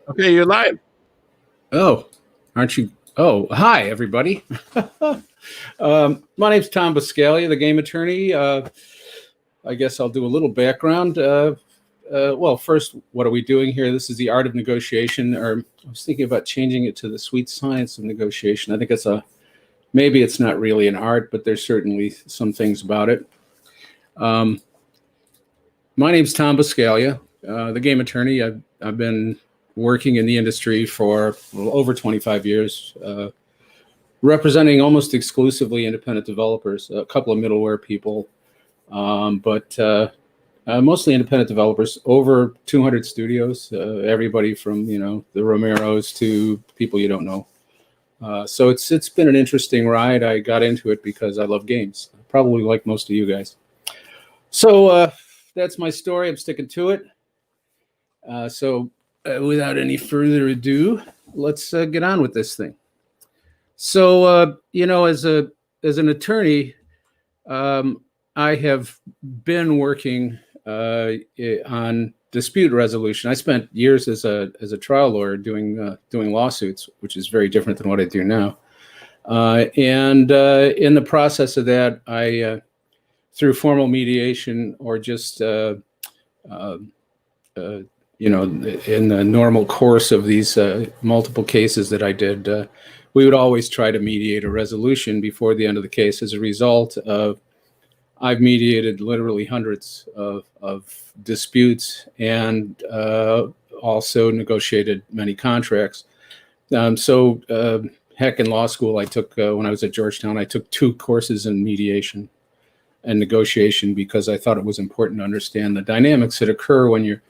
Okay, you're live. Oh, aren't you? Oh, hi, everybody. My name's Tom Biscaglia, the game attorney. I guess I'll do a little background. Well, first, what are we doing here? This is the art of negotiation, or I was thinking about changing it to the sweet science of negotiation. I think maybe it's not really an art, but there's certainly some things about it. My name's Tom Biscaglia, the game attorney. I've been working in the industry for over 25 years, representing almost exclusively independent developers, a couple of middleware people, but mostly independent developers, over 200 studios, everybody from, the Romeros to people you don't know. So it's been an interesting ride. I got into it because I love games, probably like most of you guys. So that's my story. I'm sticking to it. Without any further ado, let's get on with this thing. So, as an attorney, I have been working on dispute resolution. I spent years as a trial lawyer doing lawsuits, which is very different than what I do now. And in the process of that, I through formal mediation or just in the normal course of these multiple cases that I did, we would always try to mediate a resolution before the end of the case. As a result of, I've mediated literally hundreds of disputes and also negotiated many contracts. Heck, in law school, I took, when I was at Georgetown, I took 2 courses in mediation and negotiation because I thought it was important to understand the dynamics that occur when you're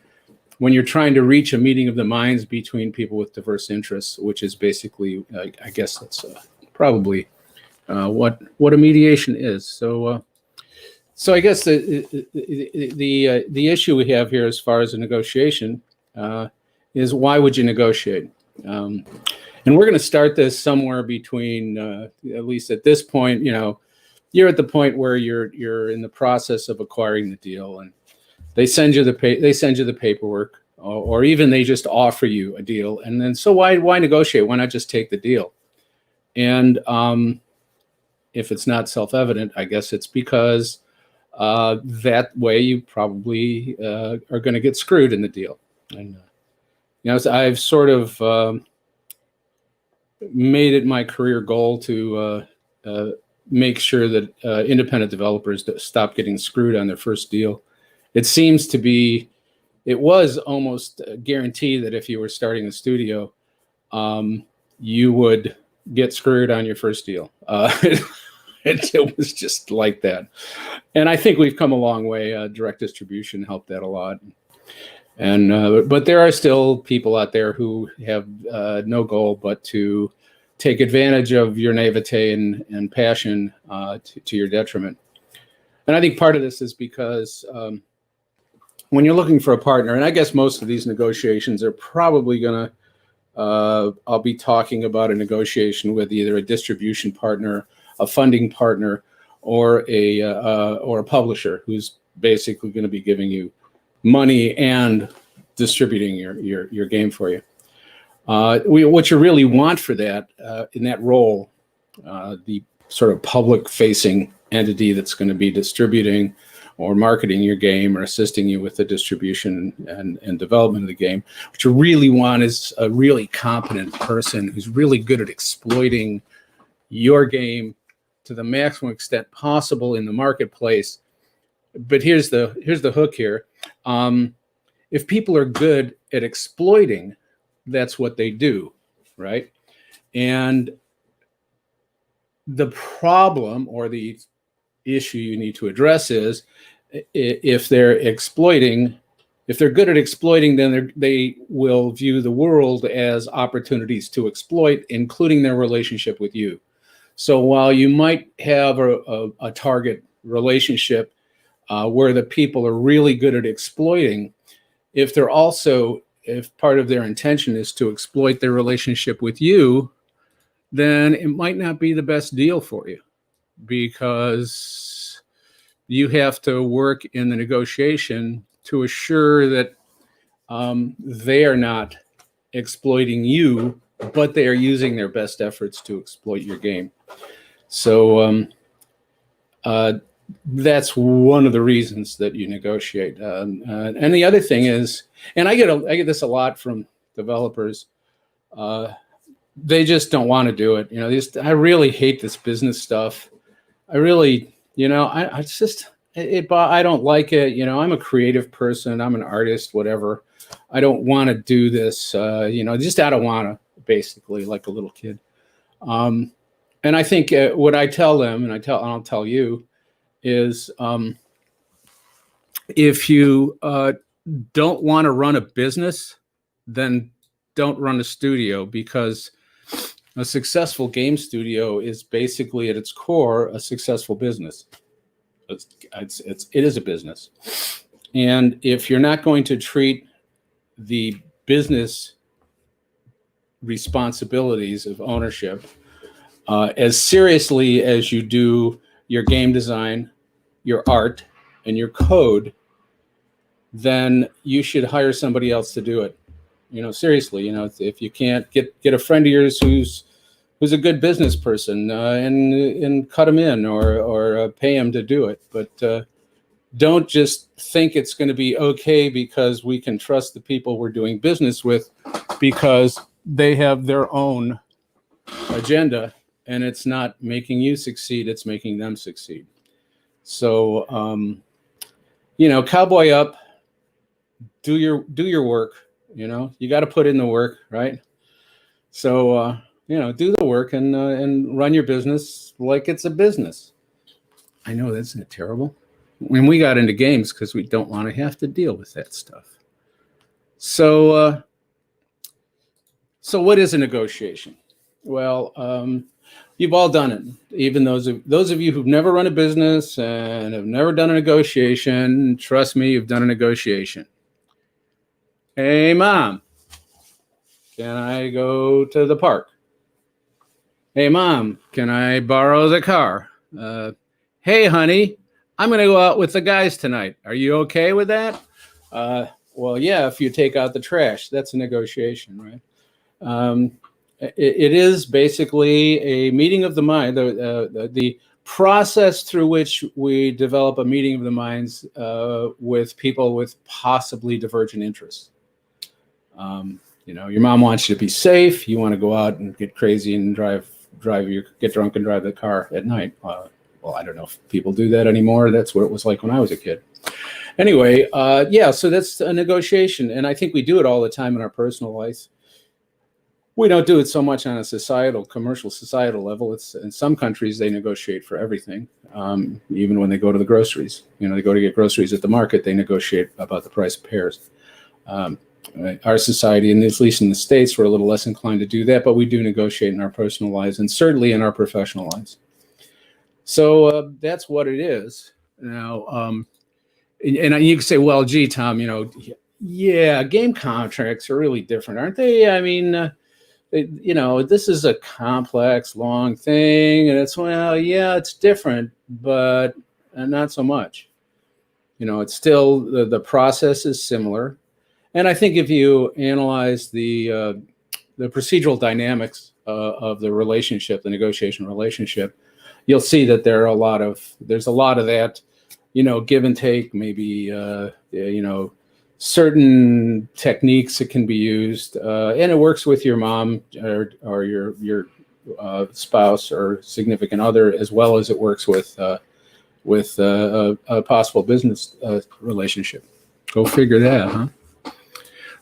trying to reach a meeting of the minds between people with diverse interests, which is basically, I guess that's probably what a mediation is. So I guess the issue we have here as far as a negotiation is, why would you negotiate? And we're going to start this somewhere between, at least at this point, you're at the point where you're in the process of acquiring the deal, and they send you the paperwork, or even they just offer you a deal, and then so why negotiate? Why not just take the deal? And if it's not self-evident, I guess it's because that way you probably are going to get screwed in the deal. And I've sort of made it my career goal to make sure that independent developers stop getting screwed on their first deal. It was almost guaranteed that if you were starting a studio, you would get screwed on your first deal. It was just like that. And I think we've come a long way. Direct distribution helped that a lot. But there are still people out there who have no goal but to take advantage of your naivete and passion to your detriment. And I think part of this is because when you're looking for a partner, and I guess most of these negotiations are probably going to, I'll be talking about a negotiation with either a distribution partner, a funding partner, or a publisher who's basically going to be giving you money and distributing your game for you. What you really want for that, in that role, the sort of public-facing entity that's going to be distributing or marketing your game or assisting you with the distribution and development of the game, what you really want is a really competent person who's really good at exploiting your game to the maximum extent possible in the marketplace. But here's the hook here. If people are good at exploiting, that's what they do, right? And the problem or the issue you need to address is, if they're good at exploiting, then they will view the world as opportunities to exploit, including their relationship with you. So while you might have a target relationship where the people are really good at exploiting, if part of their intention is to exploit their relationship with you, then it might not be the best deal for you, because you have to work in the negotiation to assure that they are not exploiting you, but they are using their best efforts to exploit your game. So that's one of the reasons that you negotiate. And the other thing is, and I get this a lot from developers. They just don't want to do it. I really hate this business stuff. I really, I don't like it. I'm a creative person. I'm an artist, whatever. I don't want to do this. Just I don't want to, basically, like a little kid. And I think what I tell them, and I'll tell you, is if you don't want to run a business, then don't run a studio, because a successful game studio is basically at its core a successful business. It is a business. And if you're not going to treat the business responsibilities of ownership as seriously as you do your game design, your art, and your code, then you should hire somebody else to do it. Seriously, if you can't get a friend of yours who's a good business person, and cut him in or pay him to do it. But don't just think it's going to be okay because we can trust the people we're doing business with, because they have their own agenda, and it's not making you succeed, it's making them succeed. So, cowboy up, do your work. You got to put in the work, right? So, do the work and run your business like it's a business. I know, isn't it terrible? When we got into games because we don't want to have to deal with that stuff. So, what is a negotiation? Well, you've all done it. Even those of you who've never run a business and have never done a negotiation, trust me, you've done a negotiation. Hey, Mom, can I go to the park? Hey, Mom, can I borrow the car? Hey, honey, I'm going to go out with the guys tonight. Are you okay with that? Well, yeah, if you take out the trash. That's a negotiation, right? It is basically a meeting of the mind, the process through which we develop a meeting of the minds with people with possibly divergent interests. Your mom wants you to be safe. You want to go out and get crazy and get drunk and drive the car at night. Well, I don't know if people do that anymore. That's what it was like when I was a kid. Anyway, so that's a negotiation. And I think we do it all the time in our personal life. We don't do it so much on a commercial societal level. It's in some countries, they negotiate for everything. Even when they go to the groceries, they go to get groceries at the market, they negotiate about the price of pears. Our society, and at least in the States, we're a little less inclined to do that, but we do negotiate in our personal lives and certainly in our professional lives. So that's what it is. Now, and you can say, well, gee, Tom, yeah, game contracts are really different, aren't they? I mean, this is a complex, long thing, and it's different, but not so much. It's still, the process is similar. And I think if you analyze the procedural dynamics of the relationship, the negotiation relationship, you'll see that there's a lot of that, give and take, maybe, certain techniques that can be used, and it works with your mom or your spouse or significant other, as well as it works with a possible business relationship. Go figure that, huh?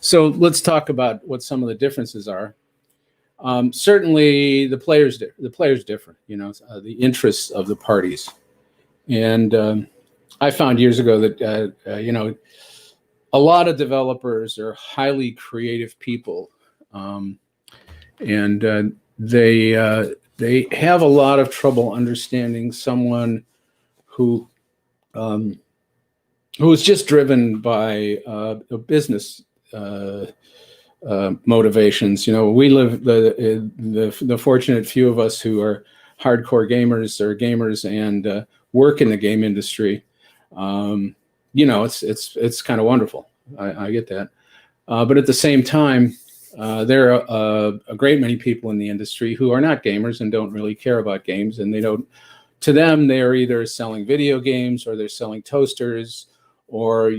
So let's talk about what some of the differences are. Certainly, the players differ. The interests of the parties, and I found years ago that a lot of developers are highly creative people, and they have a lot of trouble understanding someone who is just driven by a business motivations. We live the fortunate few of us who are hardcore gamers and work in the game industry. It's kind of wonderful. I get that, but at the same time, There are a great many people in the industry who are not gamers and don't really care about games, and they don't. To them, they are either selling video games or they're selling toasters or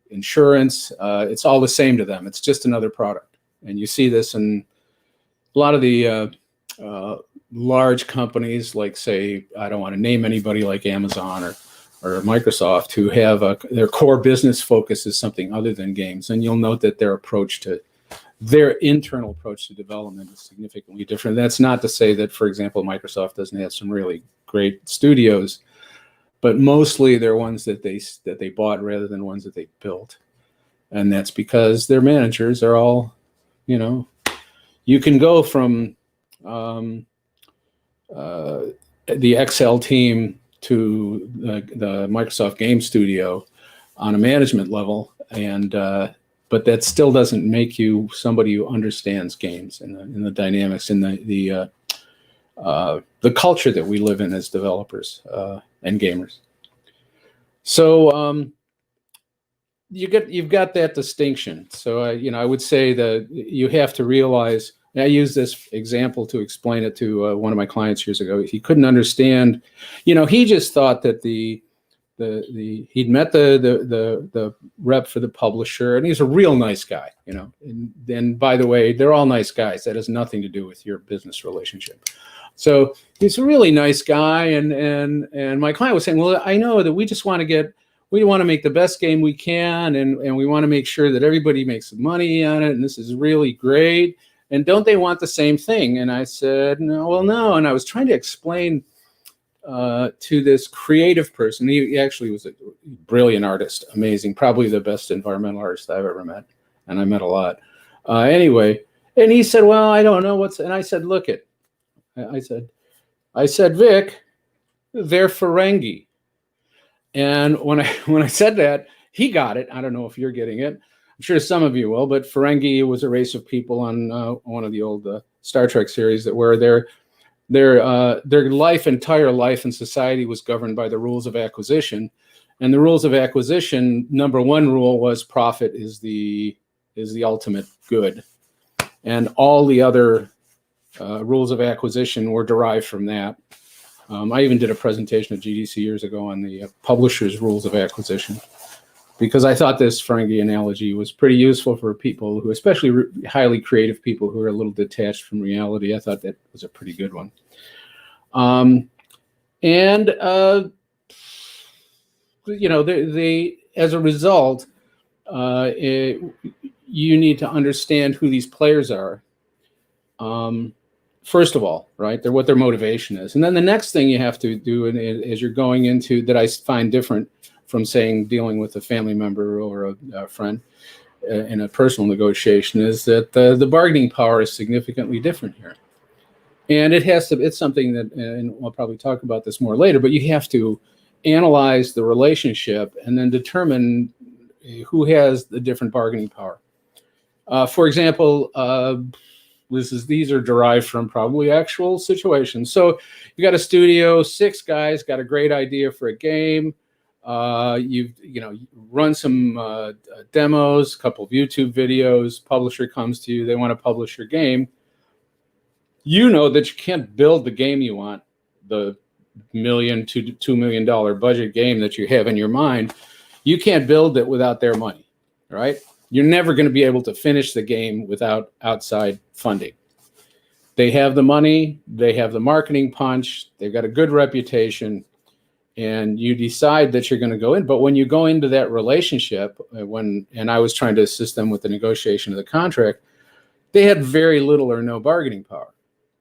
insurance. It's all the same to them. It's just another product, and you see this in a lot of the large companies, like, say, I don't want to name anybody, like Amazon or Microsoft, who have their core business focus is something other than games. And you'll note that their internal approach to development is significantly different. That's not to say that, for example, Microsoft doesn't have some really great studios, but mostly they're ones that they bought rather than ones that they built. And that's because their managers are all, you can go from the Excel team to the Microsoft Game Studio on a management level, and but that still doesn't make you somebody who understands games and the dynamics and the culture that we live in as developers and gamers. So you've got that distinction. So I would say that you have to realize. I use this example to explain it to one of my clients years ago. He couldn't understand, he just thought that he'd met the rep for the publisher, and he's a real nice guy, and by the way, they're all nice guys. That has nothing to do with your business relationship. So he's a really nice guy, and my client was saying, well, I know that we want to make the best game we can, and we want to make sure that everybody makes money on it, and this is really great. And don't they want the same thing? And I said, no. And I was trying to explain to this creative person. He actually was a brilliant artist, amazing, probably the best environmental artist I've ever met. And I met a lot. Anyway, and he said, well, I don't know and I said, look it. I said, Vic, they're Ferengi. And when I said that, he got it. I don't know if you're getting it. I'm sure some of you will, but Ferengi was a race of people on one of the old Star Trek series where their entire life in society was governed by the rules of acquisition. And the rules of acquisition, number one rule was profit is the ultimate good. And all the other rules of acquisition were derived from that. I even did a presentation at GDC years ago on the publisher's rules of acquisition, because I thought this Ferengi analogy was pretty useful for people who, especially highly creative people who are a little detached from reality. I thought that was a pretty good one. As a result, you need to understand who these players are. First of all, right? What their motivation is. And then the next thing you have to do as you're going into, that I find different from, saying, dealing with a family member or a friend in a personal negotiation, is that the bargaining power is significantly different here. And it's something that, and we'll probably talk about this more later, but you have to analyze the relationship and then determine who has the different bargaining power. For example, these are derived from probably actual situations. So you got a studio, 6 guys, got a great idea for a game. You run some demos, a couple of YouTube videos. Publisher comes to you, they want to publish your game. You know that you can't build the game you want, the $1 million to $2 million budget game that you have in your mind. You can't build it without their money, right? You're never going to be able to finish the game without outside funding. They have the money, they have the marketing punch, they've got a good reputation, and you decide that you're going to go in. But when you go into that relationship, and I was trying to assist them with the negotiation of the contract, they had very little or no bargaining power,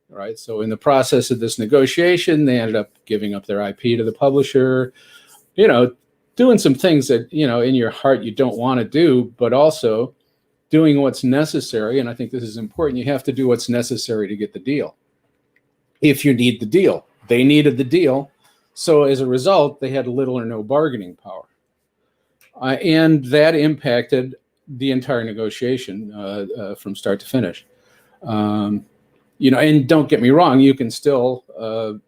right? So in the process of this negotiation, they ended up giving up their IP to the publisher, doing some things that, in your heart you don't want to do, but also doing what's necessary. And I think this is important. You have to do what's necessary to get the deal. If you need the deal, they needed the deal. So as a result, they had little or no bargaining power. And that impacted the entire negotiation from start to finish. And don't get me wrong, you can still,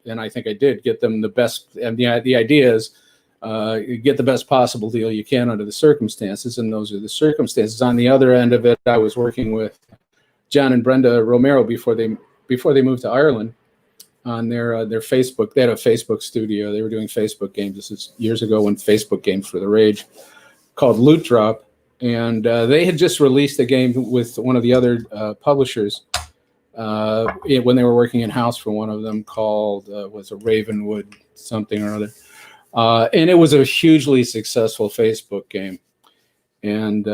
and I think I did, get them the best. And the idea is, get the best possible deal you can under the circumstances, and those are the circumstances. On the other end of it, I was working with John and Brenda Romero before they moved to Ireland on their Facebook. They had a Facebook studio. They were doing Facebook games. This is years ago when Facebook games were the rage, called Loot Drop. And they had just released a game with one of the other publishers when they were working in-house for one of them, called, was a Ravenwood something or other. And it was a hugely successful Facebook game. And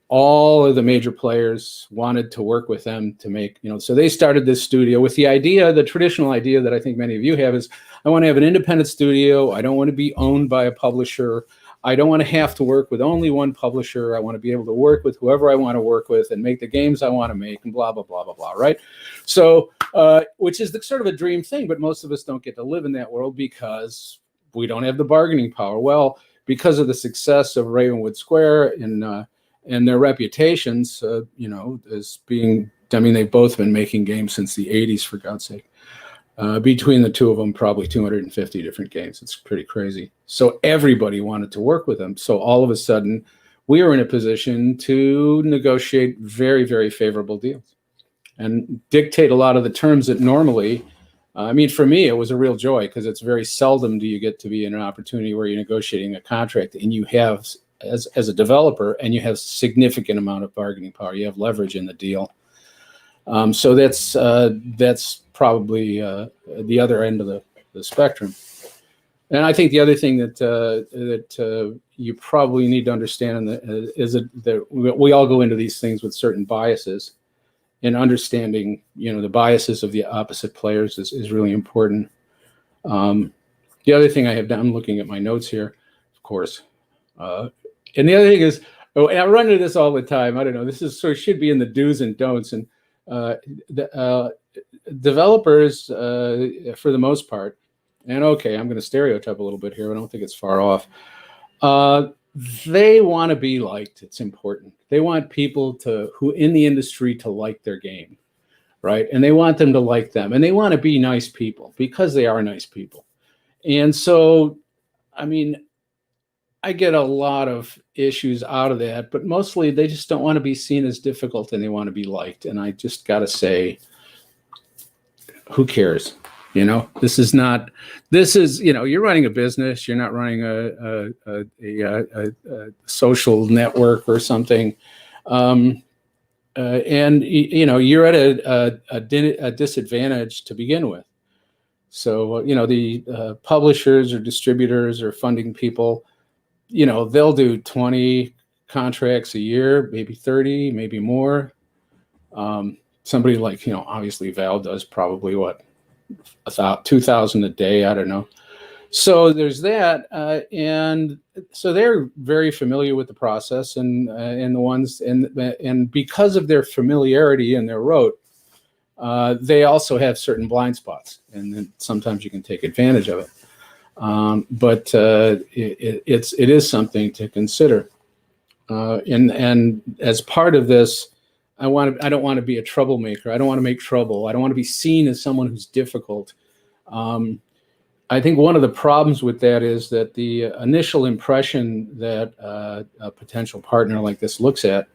all of the major players wanted to work with them to make, so they started this studio with the idea, the traditional idea that I think many of you have is, I want to have an independent studio. I don't want to be owned by a publisher. I don't want to have to work with only one publisher. I want to be able to work with whoever I want to work with and make the games I want to make and blah, blah, blah, blah, blah, right? So, which is sort of a dream thing, but most of us don't get to live in that world because we don't have the bargaining power. Well, because of the success of Ravenwood Square and their reputations, as being, they've both been making games since the 80s, for God's sake. Between the two of them, probably 250 different games. It's pretty crazy. So everybody wanted to work with them. So all of a sudden, we were in a position to negotiate very, very favorable deals and dictate a lot of the terms that normally, for me, it was a real joy because it's very seldom do you get to be in an opportunity where you're negotiating a contract and you have, as a developer, and you have significant amount of bargaining power. You have leverage in the deal. So that's probably the other end of the spectrum. And I think the other thing that you probably need to understand is that we all go into these things with certain biases, and understanding the biases of the opposite players is really important. The other thing I have done, I'm looking at my notes here, of course, and the other thing is, and I run into this all the time. I don't know. This is should be in the do's and don'ts, and developers, for the most part, and okay, I'm going to stereotype a little bit here. I don't think it's far off. They want to be liked. It's important. They want people who in the industry to like their game, right? And they want them to like them, and they want to be nice people because they are nice people. And so, I get a lot of issues out of that, but mostly they just don't want to be seen as difficult and they want to be liked. And I just got to say, who cares? This is, you're running a business. You're not running a social network or something. And you're at a disadvantage to begin with. So, the publishers or distributors or funding people, they'll do 20 contracts a year, maybe 30, maybe more. Somebody like, obviously Val does probably 2,000 a day. I don't know. So there's that. And so they're very familiar with the process and the ones, and because of their familiarity and their rote, they also have certain blind spots, and then sometimes you can take advantage of it. But it is something to consider. And as part of this, I don't want to be a troublemaker. I don't want to make trouble. I don't want to be seen as someone who's difficult. I think one of the problems with that is that the initial impression that a potential partner like this looks at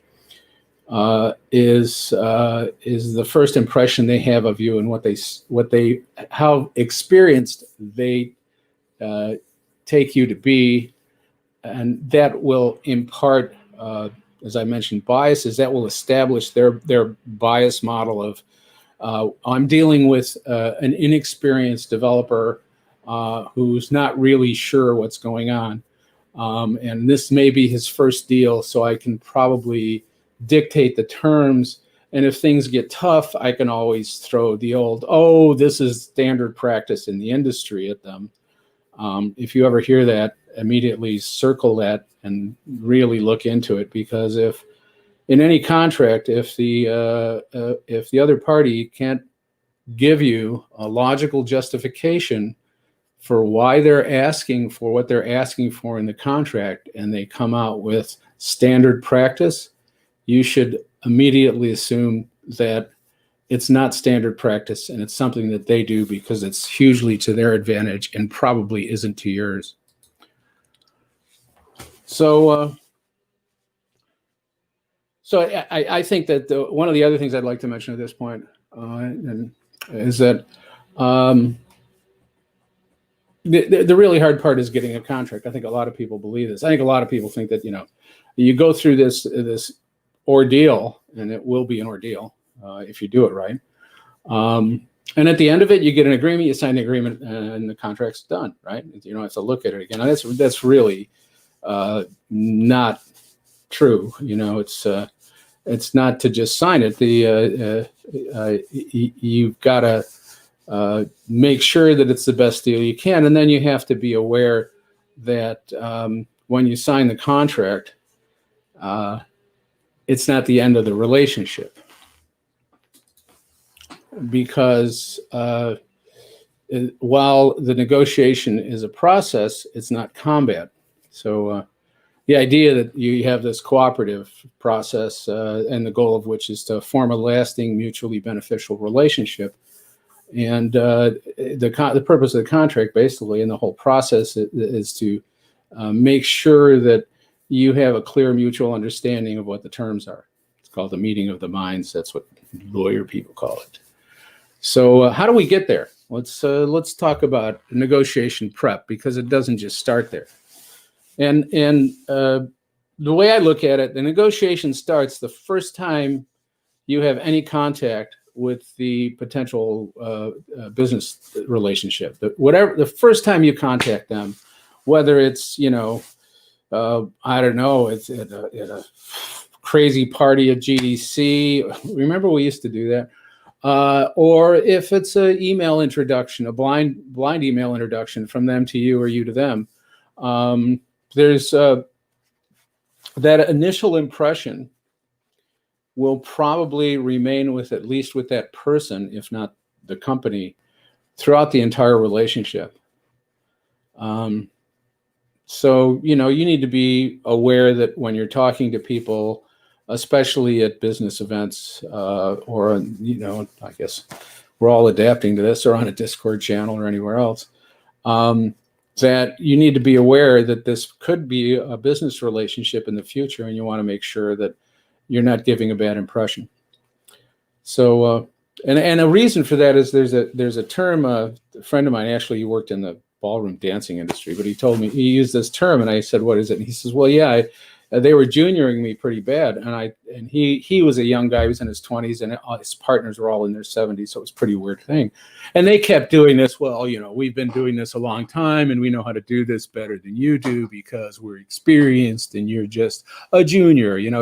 is the first impression they have of you and how experienced they take you to be, and that will impart, as I mentioned, biases that will establish their bias model of I'm dealing with an inexperienced developer who's not really sure what's going on, and this may be his first deal, so I can probably dictate the terms. And if things get tough, I can always throw the old, "Oh, this is standard practice in the industry" at them. If you ever hear that, immediately circle that and really look into it, because if in any contract, if the other party can't give you a logical justification for why they're asking for what they're asking for in the contract, and they come out with standard practice, you should immediately assume that it's not standard practice and it's something that they do because it's hugely to their advantage and probably isn't to yours. So So I think that one of the other things I'd like to mention at this point is that the really hard part is getting a contract. I think a lot of people believe this. I think a lot of people think that, you go through this ordeal, and it will be an ordeal if you do it right. And at the end of it, you get an agreement, you sign the agreement, and the contract's done, right? You don't have to look at it again. That's really not true. It's not to just sign it. You've got to make sure that it's the best deal you can, and then you have to be aware that when you sign the contract, it's not the end of the relationship, because while the negotiation is a process, it's not combat. So the idea that you have this cooperative process, and the goal of which is to form a lasting, mutually beneficial relationship. And the purpose of the contract, basically, and the whole process is to make sure that you have a clear mutual understanding of what the terms are. It's called the meeting of the minds. That's what lawyer people call it. So how do we get there? Let's talk about negotiation prep, because it doesn't just start there. And the way I look at it, the negotiation starts the first time you have any contact with the potential business relationship. The first time you contact them, whether it's I don't know, it's at a crazy party at GDC. Remember we used to do that. Or if it's an email introduction, a blind email introduction from them to you or you to them. There's that initial impression will probably remain at least with that person, if not the company, throughout the entire relationship. So, you need to be aware that when you're talking to people, especially at business events, or, I guess we're all adapting to this, or on a Discord channel or anywhere else, that you need to be aware that this could be a business relationship in the future, and you want to make sure that you're not giving a bad impression. So, and a reason for that is there's a term, a friend of mine, actually, he worked in the ballroom dancing industry, but he told me, he used this term, and I said, what is it? And he says, well, yeah, they were junioring me pretty bad. And he was a young guy, he was in his 20s, and his partners were all in their 70s. So it was a pretty weird thing. And they kept doing this. Well, we've been doing this a long time, and we know how to do this better than you do because we're experienced, and you're just a junior. You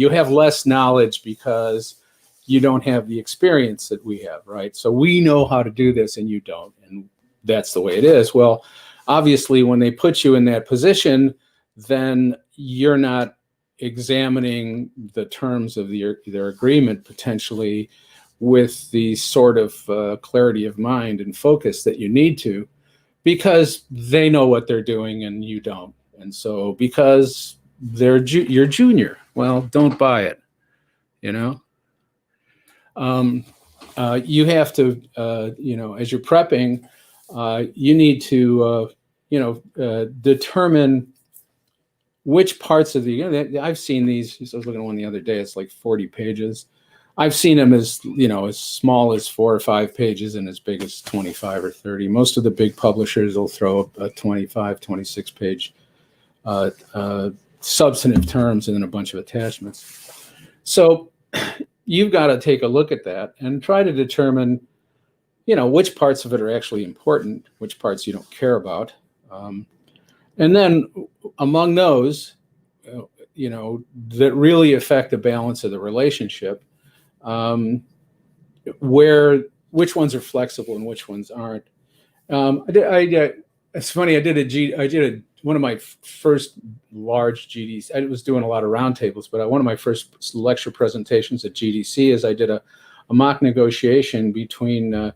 have less knowledge because you don't have the experience that we have, right? So we know how to do this, and you don't. And that's the way it is. Well, obviously, when they put you in that position, then you're not examining the terms of their agreement potentially with the sort of clarity of mind and focus that you need to, because they know what they're doing and you don't. And so because you're junior, well, don't buy it, you have to, as you're prepping, you need to, determine which parts of I've seen these. I was looking at one the other day. It's like 40 pages. I've seen them as small as 4 or 5 pages and as big as 25 or 30. Most of the big publishers will throw a 25, 26 page substantive terms and then a bunch of attachments. So you've got to take a look at that and try to determine, which parts of it are actually important, which parts you don't care about. And then among those, that really affect the balance of the relationship, which ones are flexible and which ones aren't. It's funny, I did one of my first large GDC. I was doing a lot of roundtables, but one of my first lecture presentations at GDC is I did a mock negotiation between the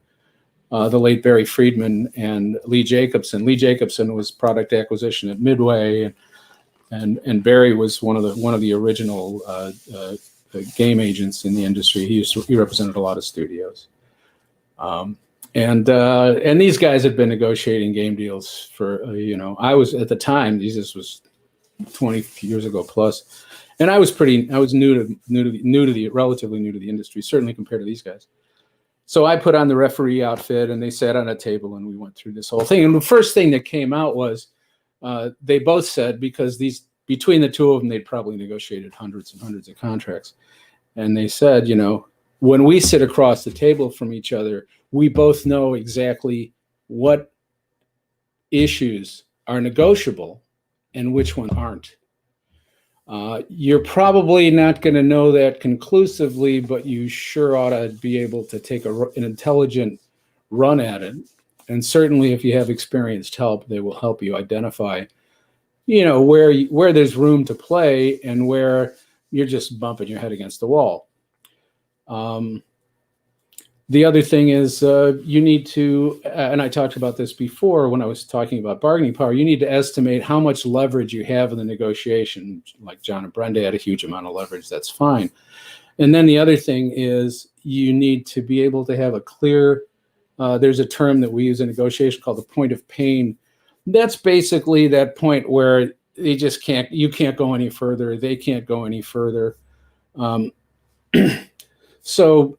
late Barry Friedman and Lee Jacobson. Lee Jacobson was product acquisition at Midway, and Barry was one of the original game agents in the industry. He represented a lot of studios. And these guys had been negotiating game deals for, I was at the time, this was 20 years ago plus. And I was relatively new to the industry, certainly compared to these guys. So I put on the referee outfit, and they sat on a table, and we went through this whole thing. And the first thing that came out was they both said, because between the two of them, they'd probably negotiated hundreds and hundreds of contracts. And they said, when we sit across the table from each other, we both know exactly what issues are negotiable and which ones aren't. You're probably not going to know that conclusively, but you sure ought to be able to take an intelligent run at it. And certainly if you have experienced help, they will help you identify, where there's room to play and where you're just bumping your head against the wall. The other thing is you need to, and I talked about this before when I was talking about bargaining power, you need to estimate how much leverage you have in the negotiation. Like John and Brenda had a huge amount of leverage, that's fine. And then the other thing is you need to be able to have a clear, there's a term that we use in negotiation called the point of pain. That's basically that point where you can't go any further, they can't go any further. So,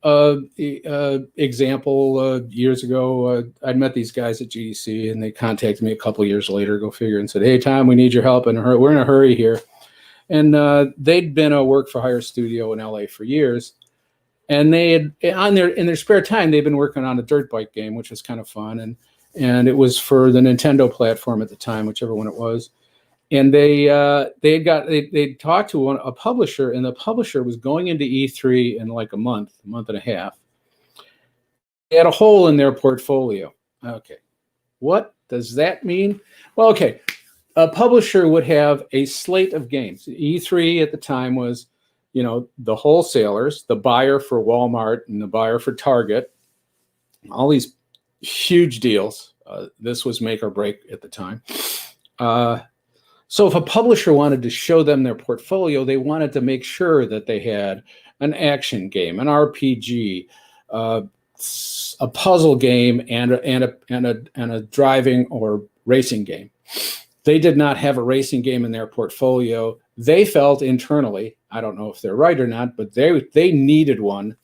example, years ago, I'd met these guys at GDC, and they contacted me a couple of years later, go figure, and said, "Hey, Tom, we need your help, and we're in a hurry here." And they'd been a work-for-hire studio in LA for years, and they had in their spare time they'd been working on a dirt bike game, which was kind of fun, and it was for the Nintendo platform at the time, whichever one it was. And they talked to a publisher, and the publisher was going into E3 in like a month and a half. They had a hole in their portfolio. Okay, what does that mean? Well, okay, a publisher would have a slate of games. E3 at the time was, the wholesalers, the buyer for Walmart and the buyer for Target, all these huge deals. This was make or break at the time. So if a publisher wanted to show them their portfolio, they wanted to make sure that they had an action game, an RPG, a puzzle game, and a driving or racing game. They did not have a racing game in their portfolio. They felt internally, I don't know if they're right or not, but they needed one.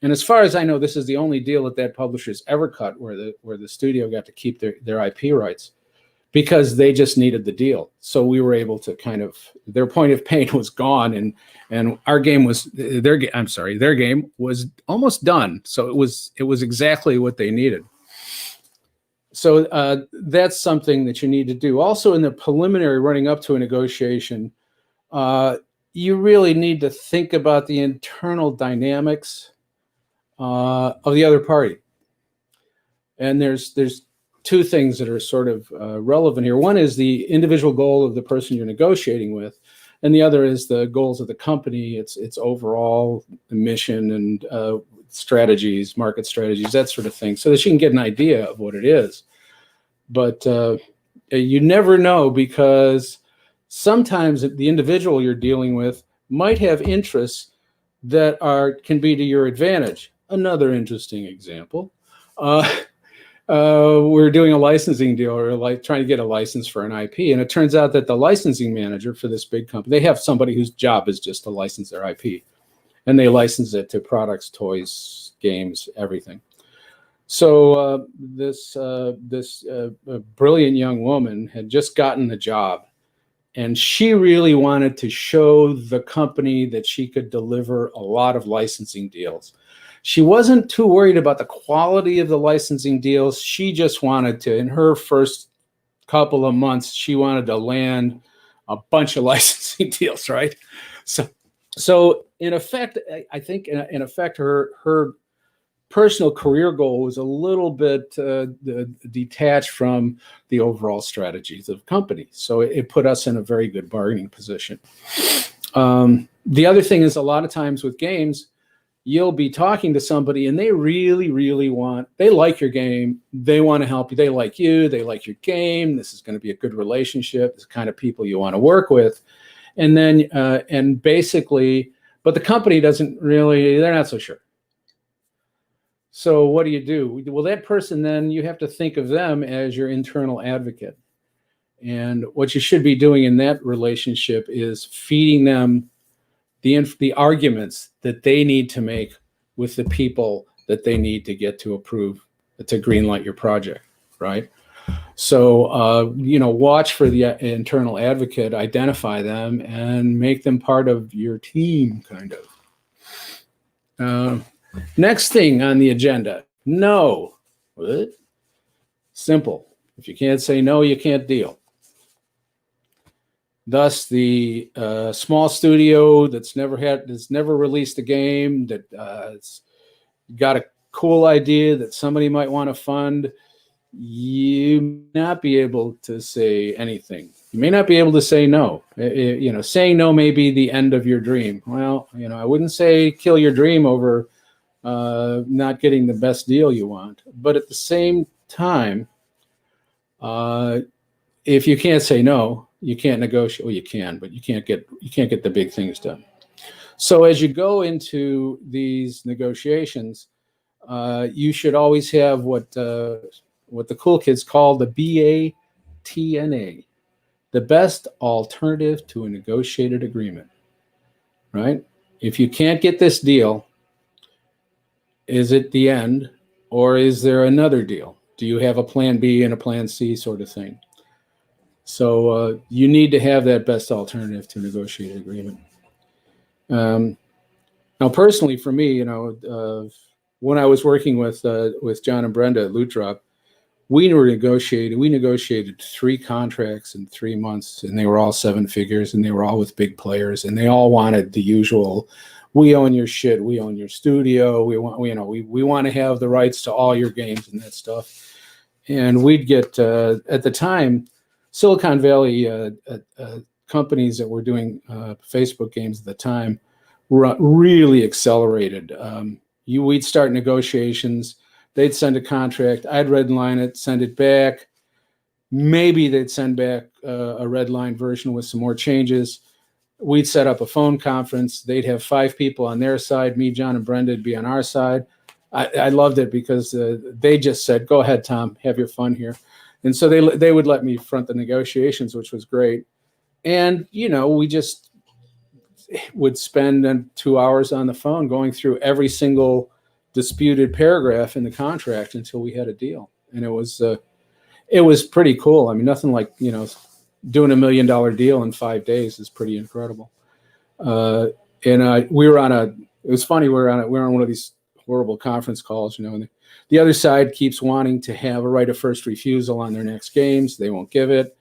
And as far as I know, this is the only deal that publisher's ever cut where the studio got to keep their IP rights, because they just needed the deal. So we were able to their point of pain was gone, and their game was almost done. So it was exactly what they needed. So that's something that you need to do. Also, in the preliminary running up to a negotiation, you really need to think about the internal dynamics of the other party. And there's two things that are sort of relevant here. One is the individual goal of the person you're negotiating with, and the other is the goals of the company, its overall mission and strategies, market strategies, that sort of thing, so that you can get an idea of what it is. But you never know, because sometimes the individual you're dealing with might have interests that can be to your advantage. Another interesting example. We're doing a licensing deal, or trying to get a license for an IP, and it turns out that the licensing manager for this big company, they have somebody whose job is just to license their IP, and they license it to products, toys, games, everything. So this brilliant young woman had just gotten the job, and she really wanted to show the company that she could deliver a lot of licensing deals. She wasn't too worried about the quality of the licensing deals. She just wanted to, in her first couple of months, she wanted to land a bunch of licensing deals, right? So in effect, I think in effect, her personal career goal was a little bit detached from the overall strategies of the company. So it put us in a very good bargaining position. The other thing is, a lot of times with games, you'll be talking to somebody and they really, really they like your game. They want to help you. They like you. They like your game. This is going to be a good relationship. It's the kind of people you want to work with. And then, and basically, but the company doesn't really, they're not so sure. So what do? Well, that person, then you have to think of them as your internal advocate. And what you should be doing in that relationship is feeding them the arguments that they need to make with the people that they need to get to approve, to greenlight your project, right? So, watch for the internal advocate, identify them, and make them part of your team, kind of. Next thing on the agenda, no. What? Simple. If you can't say no, you can't deal. Thus, the small studio that's never released a game, that it's got a cool idea that somebody might want to fund, you may not be able to say anything. You may not be able to say no. Saying no may be the end of your dream. Well, I wouldn't say kill your dream over not getting the best deal you want. But at the same time, if you can't say no, you can't negotiate. Well, you can, but you can't get the big things done. So as you go into these negotiations, you should always have what the cool kids call the BATNA, the best alternative to a negotiated agreement, right? If you can't get this deal, is it the end, or is there another deal? Do you have a plan B and a plan C sort of thing? So you need to have that best alternative to a negotiated agreement. Now, personally, for me, when I was working with John and Brenda at Loot Drop, we negotiated 3 contracts in 3 months, and they were all 7 figures, and they were all with big players, and they all wanted the usual, we own your shit, we own your studio, we want to have the rights to all your games and that stuff. And we'd get at the time, Silicon Valley companies that were doing Facebook games at the time were really accelerated. We'd start negotiations. They'd send a contract. I'd redline it, send it back. Maybe they'd send back a redline version with some more changes. We'd set up a phone conference. They'd have 5 people on their side. Me, John, and Brenda would be on our side. I loved it because they just said, go ahead, Tom, have your fun here. And so they would let me front the negotiations, which was great. And, we just would spend 2 hours on the phone going through every single disputed paragraph in the contract until we had a deal. And it was pretty cool. I mean, nothing like, doing $1 million deal in 5 days is pretty incredible. And it was funny. We were on one of these horrible conference calls, and the other side keeps wanting to have a right of first refusal on their next games. They won't give it.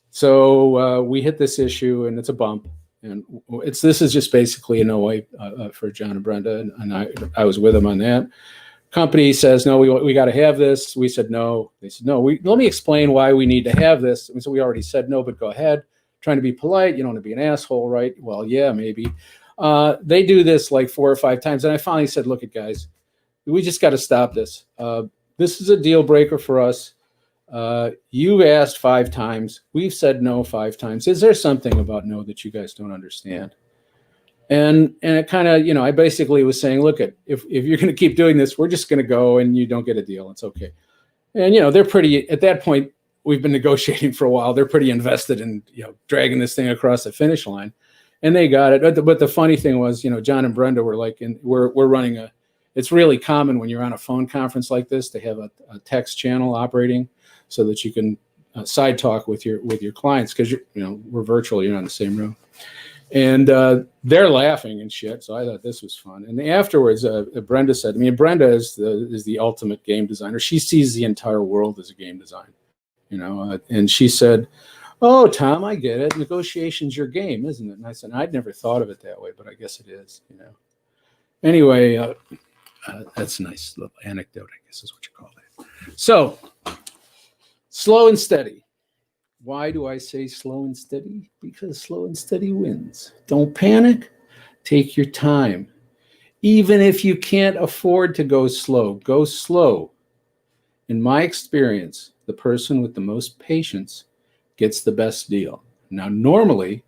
So we hit this issue, and it's a bump. And this is just basically a no way for John and Brenda, and I was with them on that. Company says, no, we got to have this. We said no. They said, no, let me explain why we need to have this. And so we already said no, but go ahead. Trying to be polite. You don't want to be an asshole, right? Well, yeah, maybe. They do this like 4 or 5 times. And I finally said, look it, guys, we just got to stop this. This is a deal breaker for us. You've asked 5 times. We've said no 5 times. Is there something about no that you guys don't understand? And it kind of, I basically was saying, look, if you're going to keep doing this, we're just going to go and you don't get a deal. It's okay. And, they're pretty, at that point, we've been negotiating for a while. They're pretty invested in, dragging this thing across the finish line. And they got it. But the funny thing was, John and Brenda were like, we're running it's really common when you're on a phone conference like this to have a text channel operating so that you can side talk with your clients, because we're virtual, you're not in the same room. And they're laughing and shit. So I thought this was fun. And afterwards, Brenda said, Brenda is the ultimate game designer. She sees the entire world as a game design, and she said, oh, Tom, I get it. Negotiation's your game, isn't it? And I said, I'd never thought of it that way, but I guess it is, Anyway, that's a nice little anecdote, I guess is what you call that. So, slow and steady. Why do I say slow and steady? Because slow and steady wins. Don't panic. Take your time. Even if you can't afford to go slow, go slow. In my experience, the person with the most patience gets the best deal. Now, normally,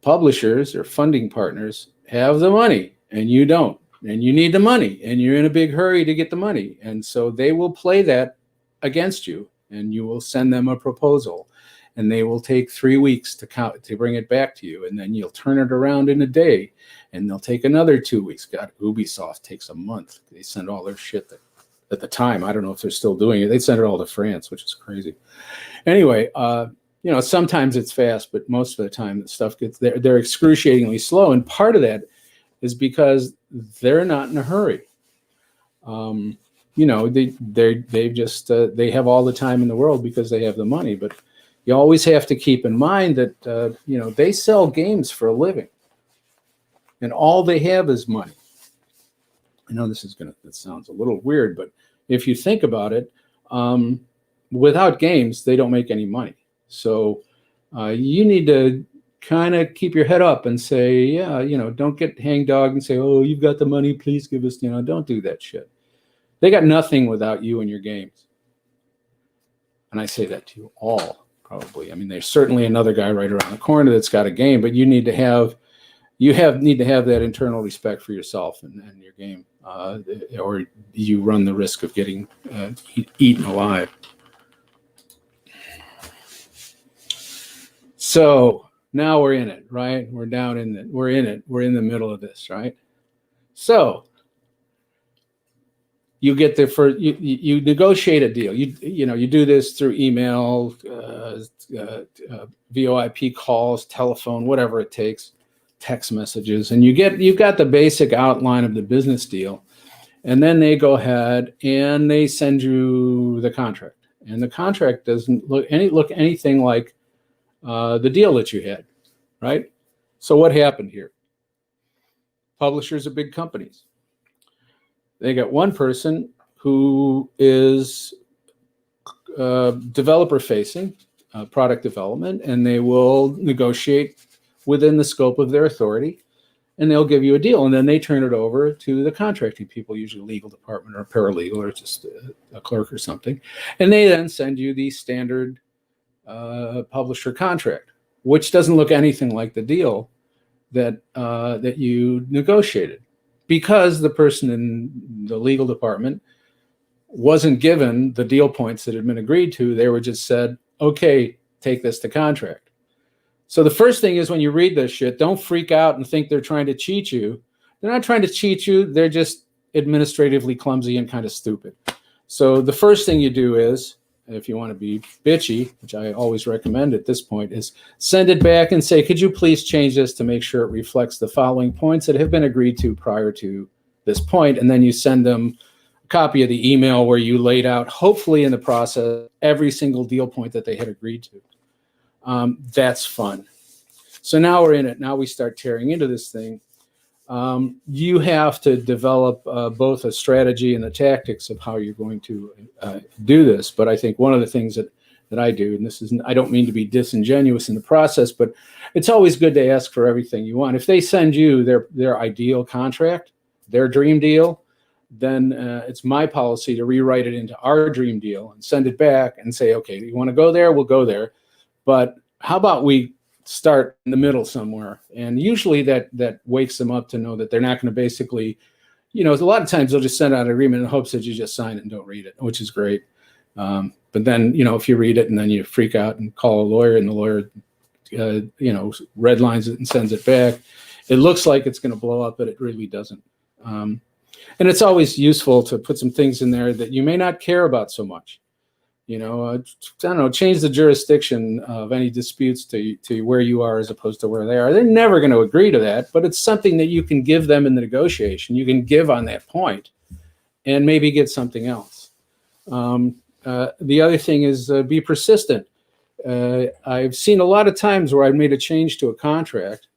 publishers or funding partners have the money, and you don't. And you need the money, and you're in a big hurry to get the money. And so they will play that against you, and you will send them a proposal. and they will take 3 weeks to bring it back to you, and then you'll turn it around in a day, and they'll take another 2 weeks. God, Ubisoft takes a month. They send all their shit at the time. I don't know if they're still doing it. They send it all to France, which is crazy. Anyway, sometimes it's fast, but most of the time the stuff they're excruciatingly slow, and part of that is because they're not in a hurry. They have all the time in the world because they have the money, but you always have to keep in mind that they sell games for a living, and all they have is money. I know that sounds a little weird, but if you think about it, without games, they don't make any money. So you need to kind of keep your head up and say, don't get hangdog and say, oh, you've got the money, please give us, don't do that shit. They got nothing without you and your games. And I say that to you all, probably. I mean, there's certainly another guy right around the corner that's got a game, but you need to have that internal respect for yourself and your game, or you run the risk of getting eaten alive. So now we're in it, right? We're in it. We're in the middle of this, right? So you get there you negotiate a deal. You do this through email, VoIP calls, telephone, whatever it takes, text messages, and you've got the basic outline of the business deal, and then they go ahead and they send you the contract, and the contract doesn't look anything like the deal that you had, right? So what happened here? Publishers are big companies. They got one person who is developer facing, product development, and they will negotiate within the scope of their authority, and they'll give you a deal, and then they turn it over to the contracting people, usually legal department or paralegal or just a clerk or something, and they then send you the standard publisher contract, which doesn't look anything like the deal that you negotiated, because the person in the legal department wasn't given the deal points that had been agreed to. They were just said, okay, take this to contract. So the first thing is, when you read this shit, don't freak out and think they're trying to cheat you. They're not trying to cheat you. They're just administratively clumsy and kind of stupid. So the first thing you do is, if you want to be bitchy, which I always recommend at this point, is send it back and say, could you please change this to make sure it reflects the following points that have been agreed to prior to this point? And then you send them a copy of the email where you laid out, hopefully in the process, every single deal point that they had agreed to. That's fun. So now we're in it. Now we start tearing into this thing. You have to develop both a strategy and the tactics of how you're going to do this. But I think one of the things that I do, and I don't mean to be disingenuous in the process, but it's always good to ask for everything you want. If they send you their ideal contract, their dream deal, then it's my policy to rewrite it into our dream deal and send it back and say, okay, you want to go there? We'll go there. But how about we start in the middle somewhere? And usually that wakes them up to know that they're not going to basically, a lot of times they'll just send out an agreement in hopes that you just sign it and don't read it, which is great. But then, if you read it and then you freak out and call a lawyer, and the lawyer, redlines it and sends it back, it looks like it's going to blow up, but it really doesn't. And it's always useful to put some things in there that you may not care about so much. I don't know, change the jurisdiction of any disputes to where you are as opposed to where they are. They're never going to agree to that, but it's something that you can give them in the negotiation. You can give on that point and maybe get something else. The other thing is be persistent. I've seen a lot of times where I've made a change to a contract,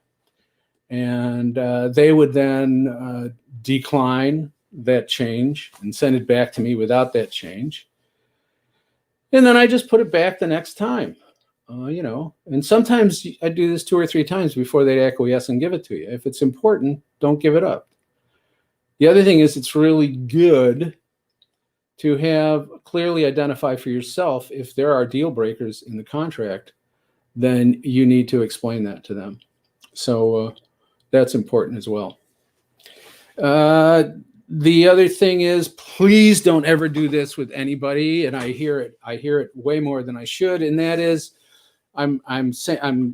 and they would then decline that change and send it back to me without that change. And then I just put it back the next time, and sometimes I do this 2 or 3 times before they acquiesce and give it to you. If it's important, don't give it up. The other thing is, it's really good to have clearly identify for yourself if there are deal breakers in the contract, then you need to explain that to them. So that's important as well. The other thing is, please don't ever do this with anybody, and I hear it way more than I should, and that is I'm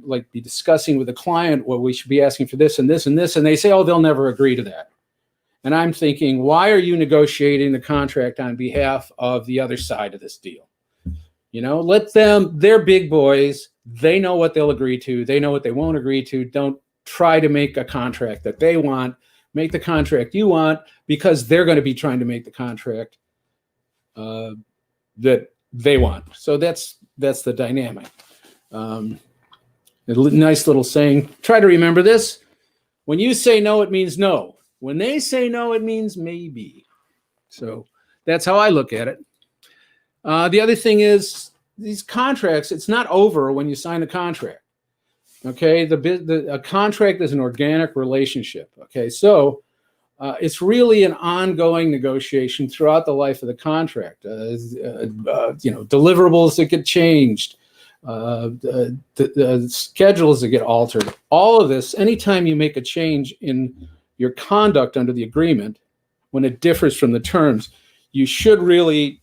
like be discussing with the client, well, we should be asking for this and this and this, and they say, oh, they'll never agree to that. And I'm thinking, why are you negotiating the contract on behalf of the other side of this deal? Let them, they're big boys. They know what they'll agree to. They know what they won't agree to. Don't try to make a contract that they want. Make the contract you want, because they're going to be trying to make the contract that they want. So that's the dynamic. A nice little saying. Try to remember this. When you say no, it means no. When they say no, it means maybe. So that's how I look at it. The other thing is these contracts, it's not over when you sign a contract. Okay, a contract is an organic relationship. Okay, so it's really an ongoing negotiation throughout the life of the contract. Deliverables that get changed, the schedules that get altered. All of this, anytime you make a change in your conduct under the agreement, when it differs from the terms, you should really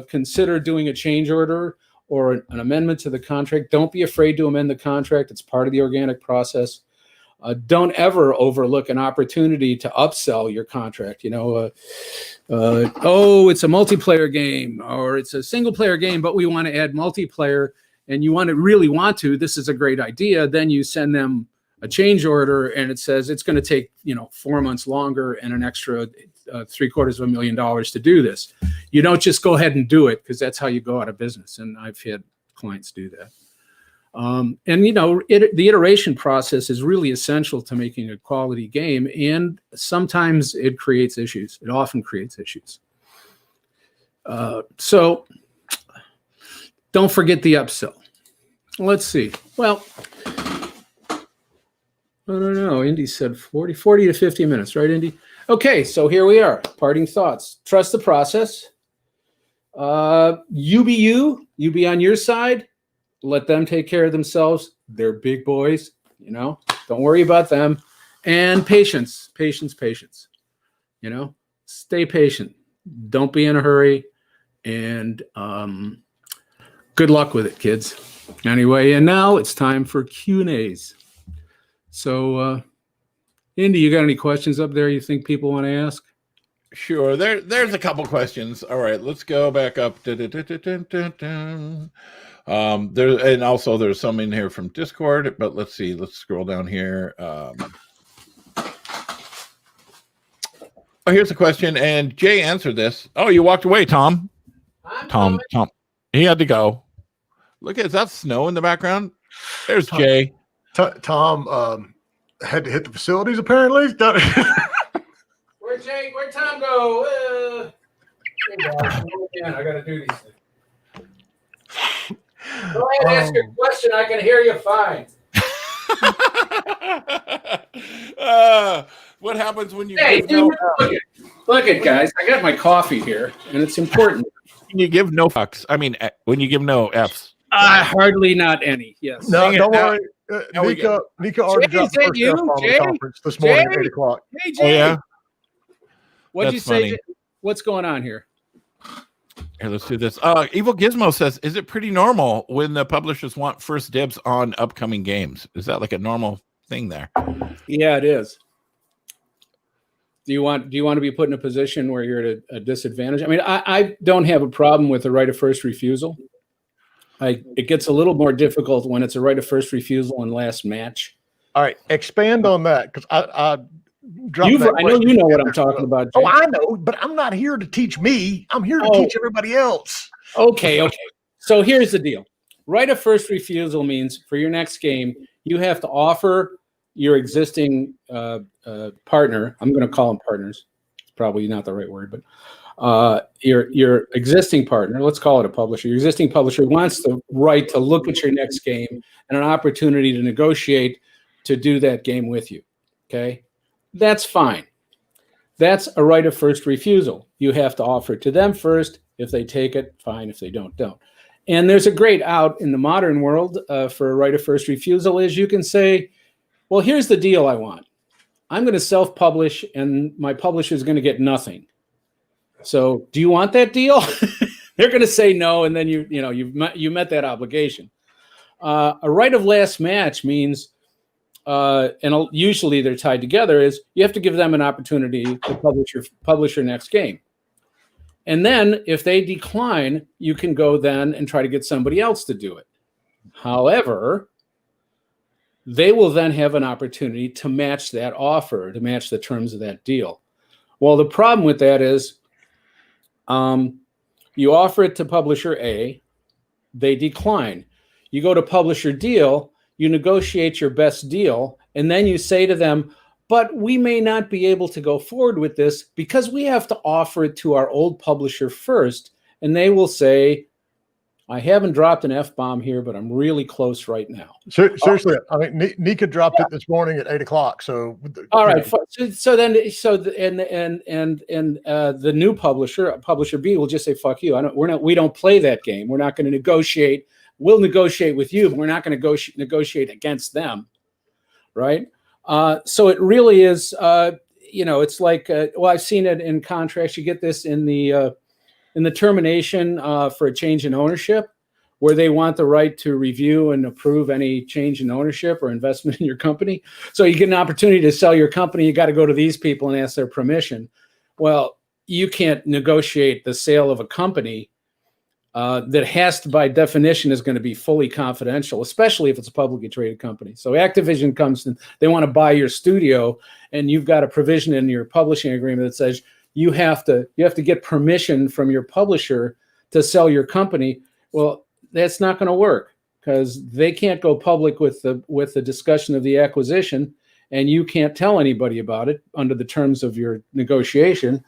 consider doing a change order or an amendment to the contract. Don't be afraid to amend the contract. It's part of the organic process. Don't ever overlook an opportunity to upsell your contract. Oh, it's a multiplayer game, or it's a single player game, but we want to add multiplayer, and you really want to, this is a great idea. Then you send them a change order and it says it's going to take 4 months longer and an extra $750,000 to do this. You don't just go ahead and do it, because that's how you go out of business. And I've had clients do that. The iteration process is really essential to making a quality game, and sometimes it creates issues. It often creates issues. So don't forget the upsell. Let's see. Well, I don't know. Indy said 40 to 50 minutes, right, Indy? Okay, so here we are. Parting thoughts. Trust the process. You be you. You be on your side. Let them take care of themselves. They're big boys. Don't worry about them. And patience. Stay patient. Don't be in a hurry. And good luck with it, kids. Anyway, and now it's time for Q&As. So, Indy, you got any questions up there you think people want to ask? Sure. There's a couple questions. All right, let's go back up. And also there's some in here from Discord, but let's see. Let's scroll down here. Here's a question, and Jay answered this. Oh, you walked away, Tom. Tom. He had to go. Look, is that snow in the background? There's Jay. Tom had to hit the facilities, apparently. Where'd Tom go? I got to do these things. Go ahead and ask your question. I can hear you fine. What happens when you give no fucks? Look at guys. I got my coffee here, and it's important. When you give no fucks. I mean, when you give no Fs. Hardly not any. Yes. No, don't worry. Nika already dropped the first F on the conference this morning at 8 o'clock. Hey, Jay. Oh, yeah? What'd you say? Funny. What's going on here? Here, let's do this. Evil Gizmo says, is it pretty normal when the publishers want first dibs on upcoming games? Is that like a normal thing there? Yeah, it is. Do you want to be put in a position where you're at a disadvantage? I mean, I don't have a problem with the right of first refusal. It gets a little more difficult when it's a right of first refusal in last match. All right, expand on that, because I know you know what I'm talking about, Jay. Oh, I know, but I'm not here to teach me. I'm here to teach everybody else. Okay. So here's the deal. Right of first refusal means for your next game, you have to offer your existing partner. I'm going to call them partners. It's probably not the right word, but your existing partner, let's call it a publisher. Your existing publisher wants the right to look at your next game and an opportunity to negotiate to do that game with you. Okay, that's fine. That's a right of first refusal. You have to offer it to them first. If they take it, fine. If they don't. And there's a great out in the modern world for a right of first refusal is you can say, well, here's the deal I want. I'm going to self-publish and my publisher is going to get nothing. So do you want that deal? They're going to say no, and then you met that obligation. A right of last match means, and usually they're tied together, is you have to give them an opportunity to publish your next game. And then if they decline, you can go then and try to get somebody else to do it. However, they will then have an opportunity to match that offer, to match the terms of that deal. Well, the problem with that is you offer it to publisher A, they decline. You go to publisher deal, you negotiate your best deal, and then you say to them, but we may not be able to go forward with this because we have to offer it to our old publisher first. And they will say, I haven't dropped an F-bomb here, but I'm really close right now. Seriously, I mean, Nika dropped it this morning at 8 o'clock. So, all right. So then the new publisher B will just say, fuck you. We don't play that game. We're not going to negotiate. We'll negotiate with you, but we're not going to negotiate against them. Right. So it really is, it's like, well, I've seen it in contracts. You get this in the termination for a change in ownership, where they want the right to review and approve any change in ownership or investment in your company. So you get an opportunity to sell your company. You got to go to these people and ask their permission. Well, you can't negotiate the sale of a company that has to, by definition, is going to be fully confidential, especially if it's a publicly traded company. So Activision comes and they want to buy your studio, and you've got a provision in your publishing agreement that says you have to get permission from your publisher to sell your company. Well, that's not going to work because they can't go public with the discussion of the acquisition, and you can't tell anybody about it under the terms of your negotiation.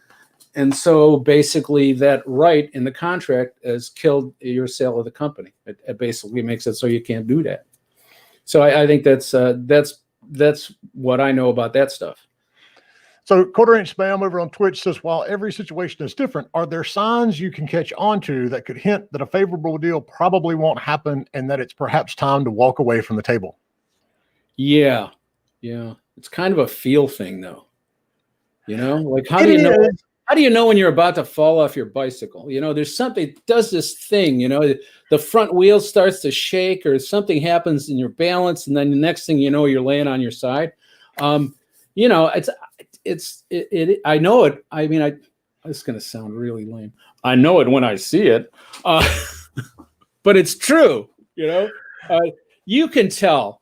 And so basically that right in the contract has killed your sale of the company. It basically makes it so you can't do that. So I think that's what I know about that stuff. So Quarter Inch Spam over on Twitch says, while every situation is different, are there signs you can catch onto that could hint that a favorable deal probably won't happen and that it's perhaps time to walk away from the table? Yeah. It's kind of a feel thing though. Like how do you know? How do you know when you're about to fall off your bicycle? There's something does this thing, the front wheel starts to shake or something happens in your balance. And then the next thing you know, you're laying on your side. I know it. I mean, it's going to sound really lame. I know it when I see it, but it's true. You can tell,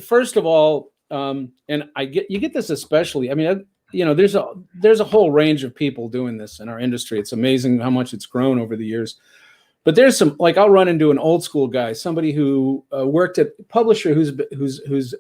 first of all, and you get this especially, I mean, there's a whole range of people doing this in our industry. It's amazing how much it's grown over the years. But there's some, like, I'll run into an old school guy, somebody who worked at a publisher who's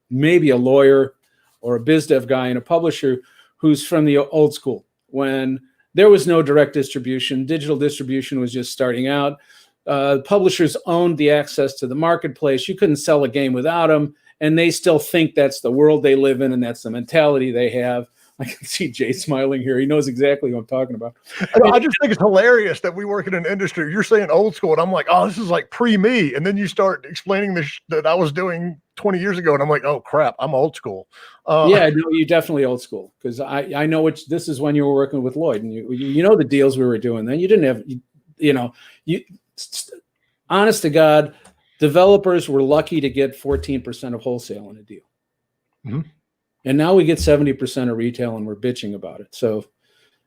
maybe a lawyer or a biz dev guy and a publisher who's from the old school when there was no direct distribution. Digital distribution was just starting out. Publishers owned the access to the marketplace. You couldn't sell a game without them. And they still think that's the world they live in, and that's the mentality they have. I can see Jay smiling here. He knows exactly what I'm talking about. I just think it's hilarious that we work in an industry. You're saying old school, and I'm like, oh, this is like pre-me. And then you start explaining this that I was doing 20 years ago, and I'm like, oh, crap, I'm old school. Yeah, no, you're definitely old school because I know this is when you were working with Lloyd, and you know the deals we were doing then. You didn't have, honest to God, developers were lucky to get 14% of wholesale in a deal. Mm-hmm. And now we get 70% of retail and we're bitching about it. So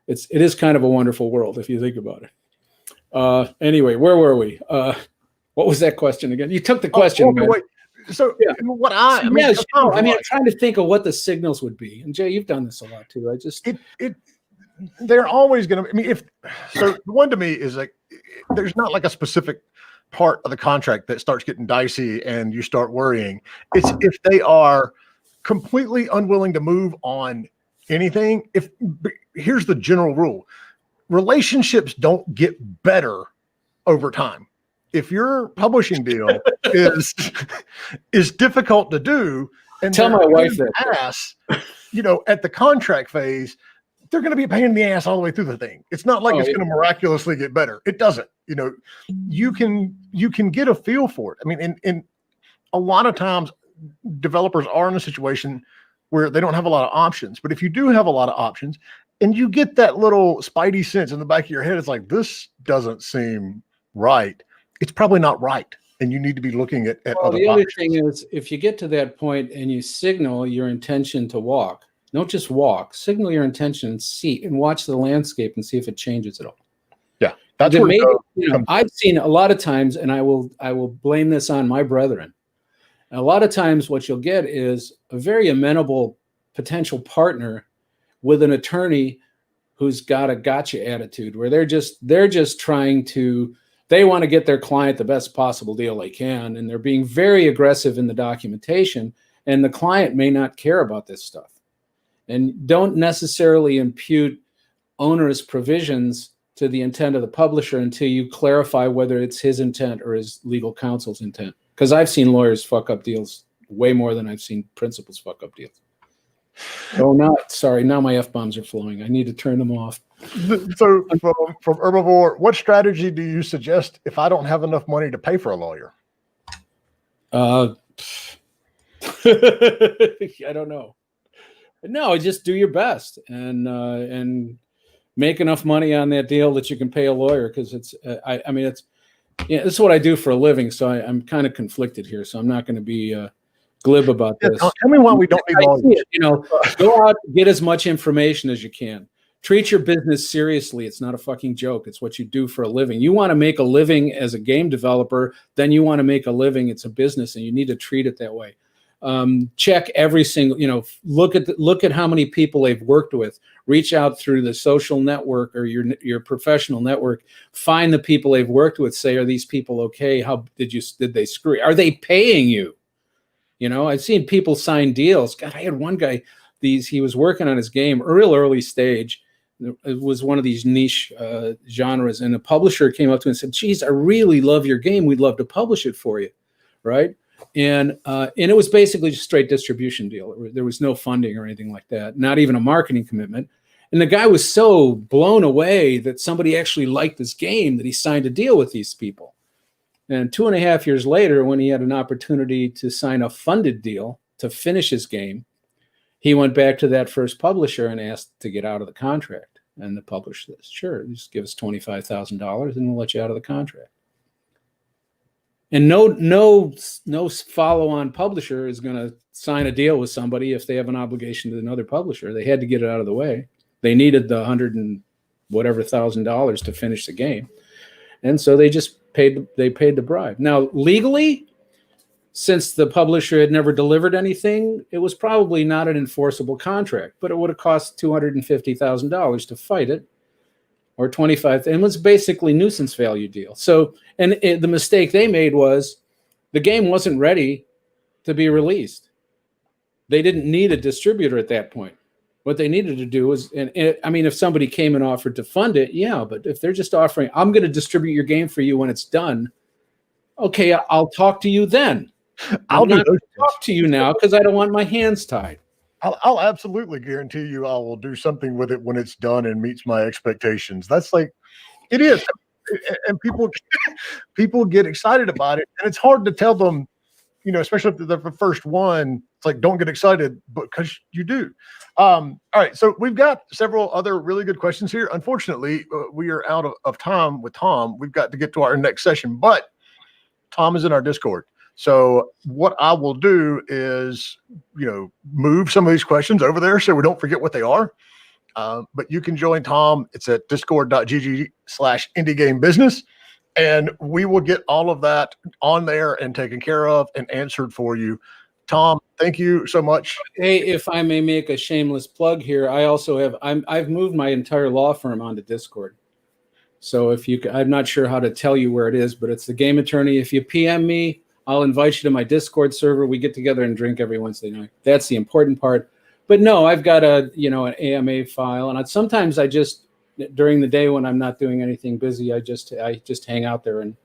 it is kind of a wonderful world if you think about it. Anyway, where were we? What was that question again? You took the question. Wait. So yeah. I'm trying to think of what the signals would be. And Jay, you've done this a lot too. They're always going to, the one to me is like, there's not like a specific part of the contract that starts getting dicey and you start worrying. It's if they are completely unwilling to move on anything. Here's the general rule: relationships don't get better over time. If your publishing deal is difficult to do, and tell my wife that at the contract phase, they're going to be a pain in the ass all the way through the thing. It's not like it's going to miraculously get better. It doesn't. You can get a feel for it. I mean, in a lot of times, developers are in a situation where they don't have a lot of options. But if you do have a lot of options, and you get that little spidey sense in the back of your head, it's like, this doesn't seem right. It's probably not right. and you need to be looking at Well, other the other options. thing is, if you get to that point and you signal your intention to walk, don't just walk, signal your intention and see and watch the landscape and see if it changes at all. Yeah, that's where I've seen a lot of times, and I will blame this on my brethren. And a lot of times what you'll get is a very amenable potential partner with an attorney who's got a gotcha attitude, where they're just trying to, they want to get their client the best possible deal they can, and they're being very aggressive in the documentation, and the client may not care about this stuff. And don't necessarily impute onerous provisions to the intent of the publisher until you clarify whether it's his intent or his legal counsel's intent. Because I've seen lawyers fuck up deals way more than I've seen principals fuck up deals. Oh, now my F-bombs are flowing. I need to turn them off. So from Herbivore, what strategy do you suggest if I don't have enough money to pay for a lawyer? I don't know. No, just do your best and make enough money on that deal that you can pay a lawyer. Because it's, this is what I do for a living. So I'm kind of conflicted here. So I'm not going to be glib about this. Tell me why we don't need lawyers. Go out, get as much information as you can. Treat your business seriously. It's not a fucking joke. It's what you do for a living. You want to make a living as a game developer, then you want to make a living. It's a business, and you need to treat it that way. Check every single, look at how many people they've worked with. Reach out through the social network or your professional network. Find the people they've worked with. Say, are these people okay? How did they screw? Are they paying you? I've seen people sign deals. God, I had one guy. He was working on his game early stage. It was one of these niche genres, and a publisher came up to him and said, "Geez, I really love your game. We'd love to publish it for you," right? And it was basically just a straight distribution deal. There was no funding or anything like that, not even a marketing commitment. And the guy was so blown away that somebody actually liked this game that he signed a deal with these people. And 2.5 years later, when he had an opportunity to sign a funded deal to finish his game, he went back to that first publisher and asked to get out of the contract. And the publisher says, "Sure, just give us $25,000 and we'll let you out of the contract." And no follow-on publisher is going to sign a deal with somebody if they have an obligation to another publisher. They had to get it out of the way. They needed the $100 and whatever $1,000 to finish the game, and so they just paid the bribe. Now, legally, since the publisher had never delivered anything, it was probably not an enforceable contract, but it would have cost $250,000 to fight it, or 25, and it was basically nuisance value deal. So, the mistake they made was the game wasn't ready to be released. They didn't need a distributor at that point. What they needed to do was, if somebody came and offered to fund it, yeah, but if they're just offering, "I'm going to distribute your game for you when it's done," okay, I'll talk to you then. I'll not talk to you now because I don't want my hands tied. I'll absolutely guarantee you I will do something with it when it's done and meets my expectations. That's like, it is. And people get excited about it. And it's hard to tell them, especially if they're the first one, it's like, don't get excited, because you do. All right. So we've got several other really good questions here. Unfortunately, we are out of time with Tom. We've got to get to our next session, but Tom is in our Discord. So what I will do is, move some of these questions over there so we don't forget what they are. But you can join Tom. It's at discord.gg/indiegamebusiness. And we will get all of that on there and taken care of and answered for you. Tom, thank you so much. Hey, if I may make a shameless plug here, I also have, I've moved my entire law firm onto Discord. So I'm not sure how to tell you where it is, but it's the Game Attorney. If you PM me, I'll invite you to my Discord server. We get together and drink every Wednesday night. That's the important part. But no, I've got an AMA file, and sometimes I just, during the day when I'm not doing anything busy, I just hang out there. And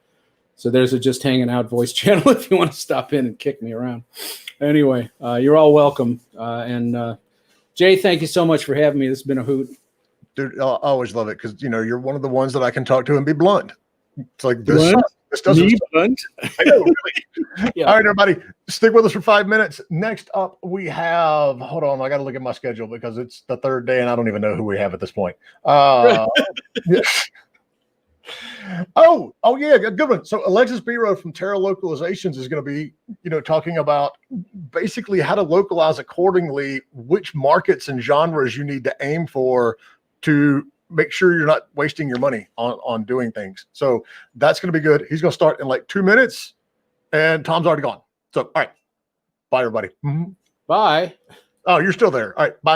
so there's a just hanging out voice channel if you want to stop in and kick me around. Anyway, you're all welcome. And Jay, thank you so much for having me. This has been a hoot. Dude, I always love it because, you're one of the ones that I can talk to and be blunt. It's like this. Blunt? This doesn't. Blunt? I know, really. Yeah. All right, everybody, stick with us for 5 minutes. Next up, we have. Hold on, I got to look at my schedule because it's the third day and I don't even know who we have at this point. Oh yeah, a good one. So Alexis Biro from Terra Localizations is going to be, talking about basically how to localize accordingly, which markets and genres you need to aim for to make sure you're not wasting your money on doing things. So that's going to be good. He's going to start in like 2 minutes, and Tom's already gone. So all right, bye everybody. Bye. Oh, you're still there. All right, bye.